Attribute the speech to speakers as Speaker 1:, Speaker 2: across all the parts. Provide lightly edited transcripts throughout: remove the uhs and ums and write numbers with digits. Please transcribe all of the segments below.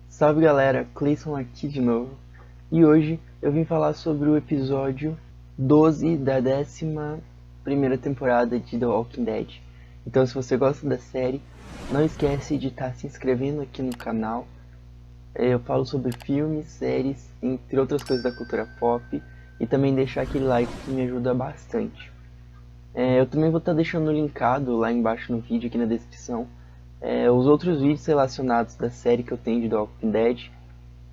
Speaker 1: Salve galera, Cleison aqui de novo. E hoje eu vim falar sobre o episódio 12 da 11ª temporada de The Walking Dead. Então se você gosta da série, não esquece de estar se inscrevendo aqui no canal. Eu falo sobre filmes, séries, entre outras coisas da cultura pop. E também deixar aquele like que me ajuda bastante. Eu também vou estar deixando linkado lá embaixo no vídeo, aqui na descrição, os outros vídeos relacionados da série que eu tenho de The Walking Dead.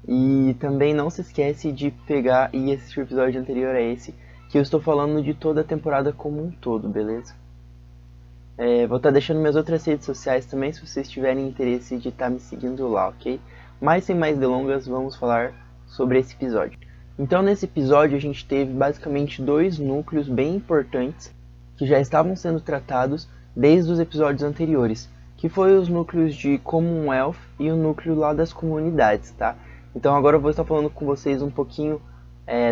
Speaker 1: E também não se esquece de pegar e assistir o episódio anterior a esse, que eu estou falando de toda a temporada como um todo, beleza? Vou estar deixando minhas outras redes sociais também, se vocês tiverem interesse de estar me seguindo lá, ok? Mas sem mais delongas, vamos falar sobre esse episódio. Então nesse episódio a gente teve basicamente dois núcleos bem importantes que já estavam sendo tratados desde os episódios anteriores, que foi os núcleos de Commonwealth e o núcleo lá das comunidades, tá? Então agora eu vou estar falando com vocês um pouquinho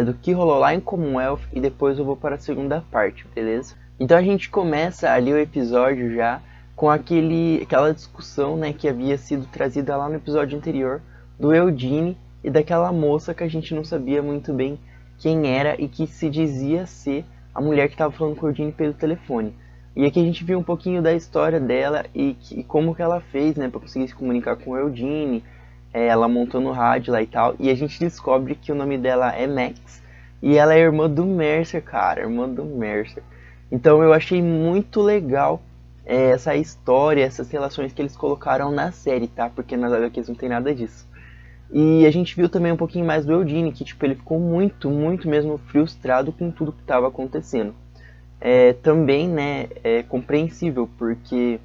Speaker 1: do que rolou lá em Commonwealth e depois eu vou para a segunda parte, beleza? Então a gente começa ali o episódio já com aquela discussão, né, que havia sido trazida lá no episódio anterior do Eugene e daquela moça que a gente não sabia muito bem quem era e que se dizia ser a mulher que estava falando com o Eugene pelo telefone. E aqui a gente viu um pouquinho da história dela e como que ela fez, né, para conseguir se comunicar com o Eugene. Ela montou no rádio lá e tal, e a gente descobre que o nome dela é Max e ela é irmã do Mercer, cara, irmã do Mercer. Então eu achei muito legal essa história, essas relações que eles colocaram na série, tá? Porque nas HQs não tem nada disso. E a gente viu também um pouquinho mais do Eugene, que tipo, ele ficou muito mesmo frustrado com tudo que estava acontecendo. Também, né, é compreensível, porque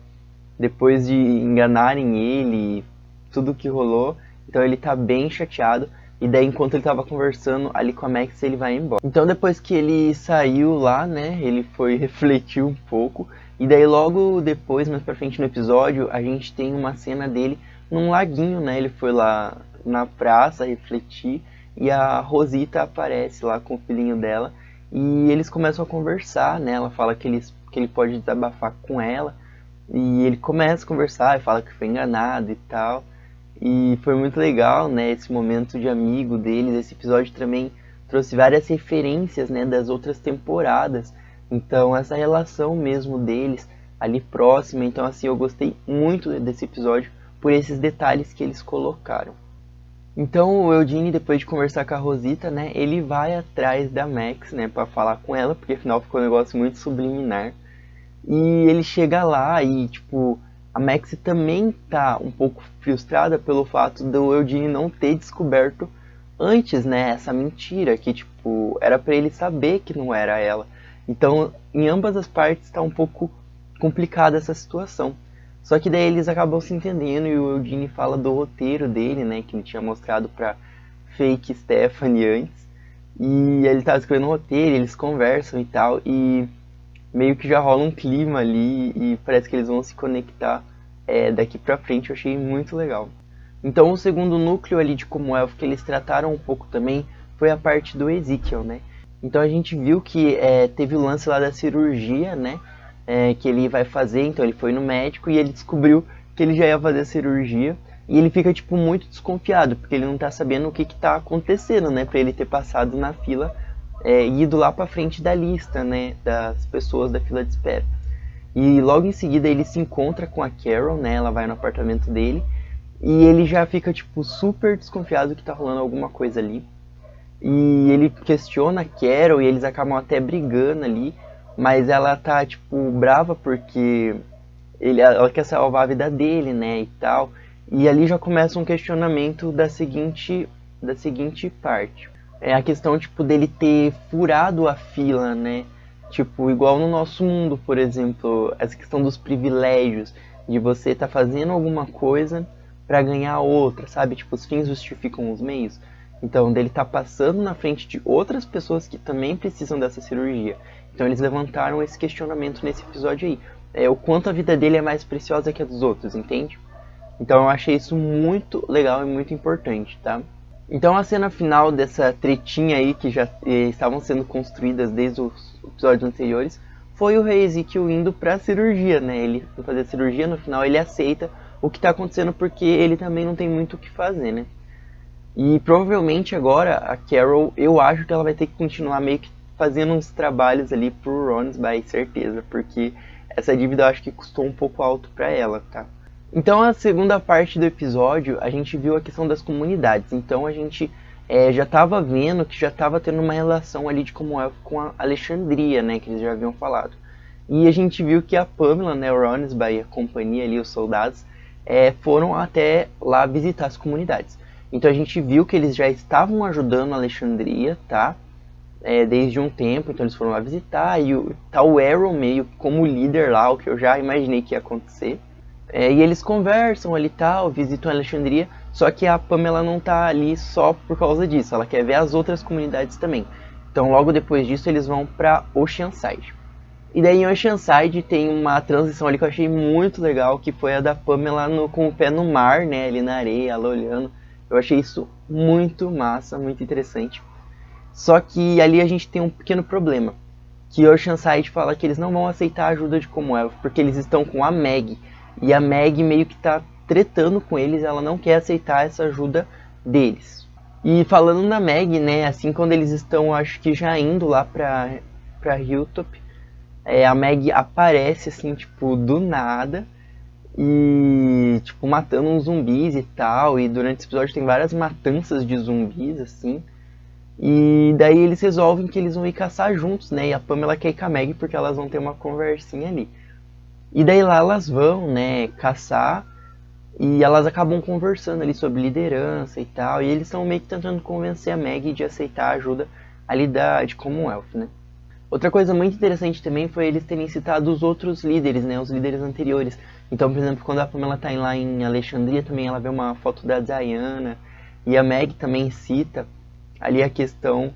Speaker 1: depois de enganarem ele, tudo que rolou, então ele tá bem chateado. E daí, enquanto ele tava conversando ali com a Max, ele vai embora. Então depois que ele saiu lá, né, ele foi refletir um pouco. E daí logo depois, mais pra frente no episódio, a gente tem uma cena dele num laguinho, né, ele foi lá na praça refletir. E a Rosita aparece lá com o filhinho dela. E eles começam a conversar, né, ela fala que ele pode desabafar com ela. E ele começa a conversar e fala que foi enganado e tal. E foi muito legal, né, esse momento de amigo deles. Esse episódio também trouxe várias referências, né, das outras temporadas. Então essa relação mesmo deles ali próxima. Então assim, eu gostei muito desse episódio por esses detalhes que eles colocaram. Então o Eugene, depois de conversar com a Rosita, né, ele vai atrás da Max, né, para falar com ela, porque afinal ficou um negócio muito subliminar. E ele chega lá e, tipo, a Max também tá um pouco frustrada pelo fato do Eugene não ter descoberto antes, né, essa mentira, que, tipo, era pra ele saber que não era ela. Então, em ambas as partes tá um pouco complicada essa situação. Só que daí eles acabam se entendendo e o Eugene fala do roteiro dele, né, que ele tinha mostrado pra fake Stephanie antes. E ele tava escrevendo um roteiro, eles conversam e tal, e meio que já rola um clima ali e parece que eles vão se conectar daqui pra frente. Eu achei muito legal. Então o segundo núcleo ali de Commonwealth que eles trataram um pouco também foi a parte do Ezekiel, né? Então a gente viu que teve o lance lá da cirurgia, né? Que ele vai fazer, então ele foi no médico e ele descobriu que ele já ia fazer a cirurgia. E ele fica tipo muito desconfiado, porque ele não tá sabendo o que tá acontecendo, né? Pra ele ter passado na fila ido lá pra frente da lista, né, das pessoas da fila de espera. E logo em seguida ele se encontra com a Carol, né, ela vai no apartamento dele, e ele já fica, tipo, super desconfiado que tá rolando alguma coisa ali. E ele questiona a Carol e eles acabam até brigando ali, mas ela tá, tipo, brava porque ela quer salvar a vida dele, né, e tal. E ali já começa um questionamento da seguinte parte. É a questão, tipo, dele ter furado a fila, né? Tipo, igual no nosso mundo, por exemplo, essa questão dos privilégios, de você tá fazendo alguma coisa pra ganhar outra, sabe? Tipo, os fins justificam os meios. Então, dele tá passando na frente de outras pessoas que também precisam dessa cirurgia. Então, eles levantaram esse questionamento nesse episódio aí. O quanto a vida dele é mais preciosa que a dos outros, entende? Então, eu achei isso muito legal e muito importante, tá? Então a cena final dessa tretinha aí que já estavam sendo construídas desde os episódios anteriores foi o rei Ezekiel indo pra cirurgia, né? Ele foi fazer a cirurgia, no final ele aceita o que tá acontecendo, porque ele também não tem muito o que fazer, né? E provavelmente agora a Carol, eu acho que ela vai ter que continuar meio que fazendo uns trabalhos ali pro Ronsby, certeza, porque essa dívida eu acho que custou um pouco alto pra ela, tá? Então a segunda parte do episódio a gente viu a questão das comunidades, então a gente já estava vendo que já estava tendo uma relação ali de Commonwealth com a Alexandria, né, que eles já haviam falado. E a gente viu que a Pamela, né, o Ronsby, a companhia ali, os soldados, foram até lá visitar as comunidades. Então a gente viu que eles já estavam ajudando a Alexandria, tá? Desde um tempo, então eles foram lá visitar, e tá o Arrow meio como líder lá, o que eu já imaginei que ia acontecer. E eles conversam ali e tal, visitam a Alexandria, só que a Pamela não tá ali só por causa disso, ela quer ver as outras comunidades também. Então logo depois disso eles vão pra Oceanside. E daí em Oceanside tem uma transição ali que eu achei muito legal, que foi a da Pamela com o pé no mar, né, ali na areia, ela olhando. Eu achei isso muito massa, muito interessante. Só que ali a gente tem um pequeno problema, que Oceanside fala que eles não vão aceitar a ajuda de Commonwealth, porque eles estão com a Meg. E a Meg meio que tá tretando com eles, ela não quer aceitar essa ajuda deles. E falando na Meg, né, assim quando eles estão, acho que já indo lá pra Hilltop, a Meg aparece assim, tipo, do nada, e tipo, matando uns zumbis e tal, e durante esse episódio tem várias matanças de zumbis, assim. E daí eles resolvem que eles vão ir caçar juntos, né, e a Pamela quer ir com a Meg porque elas vão ter uma conversinha ali. E daí lá elas vão, né, caçar, e elas acabam conversando ali sobre liderança e tal, e eles estão meio que tentando convencer a Meg de aceitar a ajuda ali de Commonwealth, né. Outra coisa muito interessante também foi eles terem citado os outros líderes, né, os líderes anteriores. Então, por exemplo, quando a Pamela tá lá em Alexandria, também ela vê uma foto da Diana, e a Meg também cita ali a questão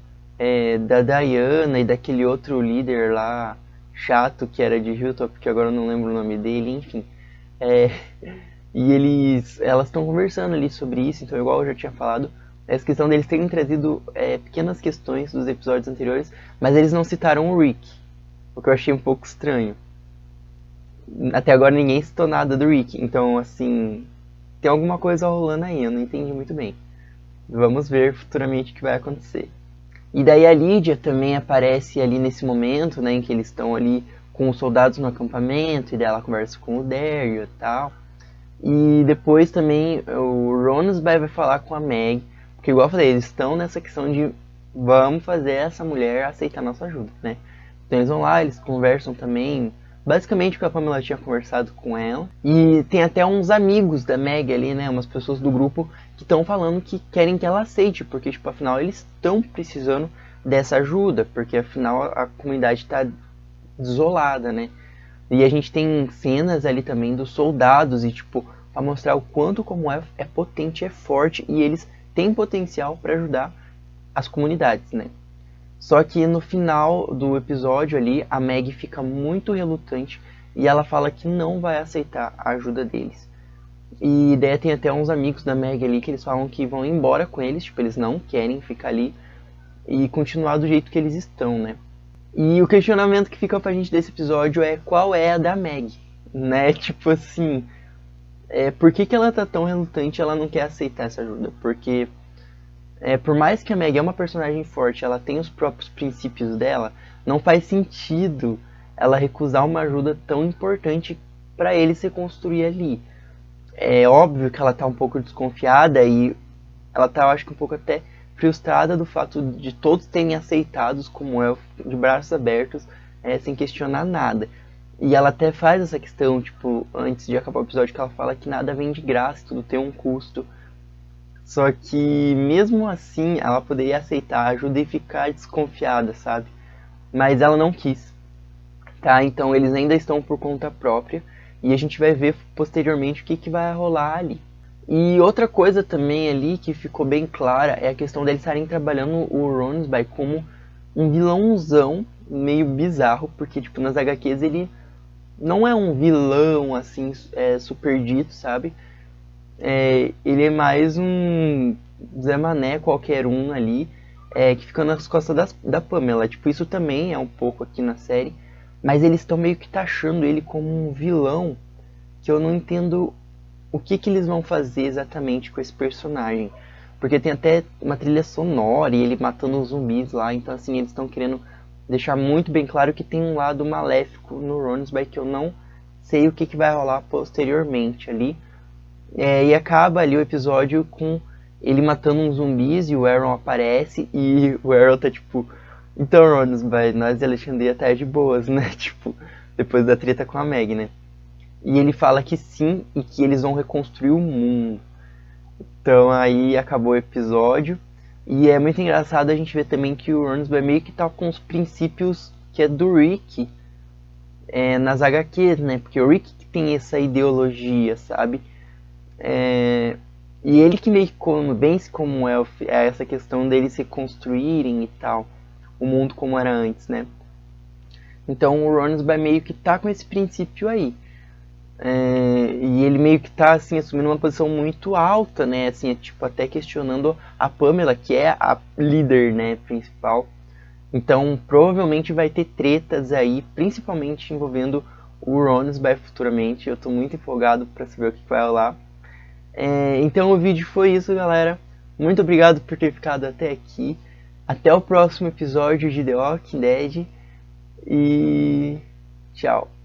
Speaker 1: da Diana e daquele outro líder lá, chato, que era de Hilltop, que agora eu não lembro o nome dele, enfim. E elas estão conversando ali sobre isso, então igual eu já tinha falado, essa questão deles terem trazido pequenas questões dos episódios anteriores, mas eles não citaram o Rick, o que eu achei um pouco estranho. Até agora ninguém citou nada do Rick, então assim, tem alguma coisa rolando aí, eu não entendi muito bem. Vamos ver futuramente o que vai acontecer. E daí a Lydia também aparece ali nesse momento, né, em que eles estão ali com os soldados no acampamento, e daí ela conversa com o Daryl e tal. E depois também o Ronsby vai falar com a Meg, porque igual eu falei, eles estão nessa questão de vamos fazer essa mulher aceitar nossa ajuda, né? Então eles vão lá, eles conversam também, basicamente o que a Pamela tinha conversado com ela. E tem até uns amigos da Meg ali, né? Umas pessoas do grupo que estão falando que querem que ela aceite, porque tipo, afinal eles estão precisando dessa ajuda, porque afinal a comunidade está desolada, né? E a gente tem cenas ali também dos soldados e tipo, para mostrar o quanto como é potente, é forte e eles têm potencial para ajudar as comunidades, né? Só que no final do episódio ali, a Meg fica muito relutante e ela fala que não vai aceitar a ajuda deles. E daí tem até uns amigos da Meg ali que eles falam que vão embora com eles, tipo, eles não querem ficar ali e continuar do jeito que eles estão, né? E o questionamento que fica pra gente desse episódio é qual é a da Meg, né? Tipo assim, por que ela tá tão relutante, ela não quer aceitar essa ajuda? Porque por mais que a Meg é uma personagem forte, ela tem os próprios princípios dela, não faz sentido ela recusar uma ajuda tão importante para ele se construir ali. É óbvio que ela tá um pouco desconfiada e ela tá, eu acho que um pouco até frustrada do fato de todos terem aceitados como elfo de braços abertos, sem questionar nada. E ela até faz essa questão, tipo, antes de acabar o episódio, que ela fala que nada vem de graça, tudo tem um custo. Só que mesmo assim ela poderia aceitar a ajuda e ficar desconfiada, sabe? Mas ela não quis, tá? Então eles ainda estão por conta própria e a gente vai ver posteriormente o que vai rolar ali. E outra coisa também ali que ficou bem clara é a questão deles estarem trabalhando o Ronsby como um vilãozão meio bizarro, porque tipo nas HQs ele não é um vilão assim super dito, sabe? Ele é mais um Zé Mané qualquer um ali, que fica nas costas da Pamela. Tipo, isso também é um pouco aqui na série, mas eles estão meio que taxando ele como um vilão que eu não entendo o que eles vão fazer exatamente com esse personagem. Porque tem até uma trilha sonora e ele matando os zumbis lá, então assim, eles estão querendo deixar muito bem claro que tem um lado maléfico no Ronisby que eu não sei o que vai rolar posteriormente ali. E acaba ali o episódio com ele matando uns zumbis e o Aaron aparece e o Aaron tá tipo... Então, Ronisby, nós de Alexandria tá de boas, né? Tipo, depois da treta com a Meg, né? E ele fala que sim e que eles vão reconstruir o mundo. Então aí acabou o episódio. E é muito engraçado a gente ver também que o Ronisby meio que tá com os princípios que é do Rick nas HQs, né? Porque o Rick que tem essa ideologia, sabe? E ele que meio que convence como Elf essa questão deles se construírem e tal. O mundo como era antes, né? Então o Ronisby meio que tá com esse princípio aí. E ele meio que tá assim, assumindo uma posição muito alta, né? Assim, tipo, até questionando a Pamela, que é a líder, né, principal. Então provavelmente vai ter tretas aí, principalmente envolvendo o Ronisby futuramente. Eu tô muito empolgado pra saber o que vai rolar. Então o vídeo foi isso, galera. Muito obrigado por ter ficado até aqui. Até o próximo episódio de The Walking Dead. E tchau.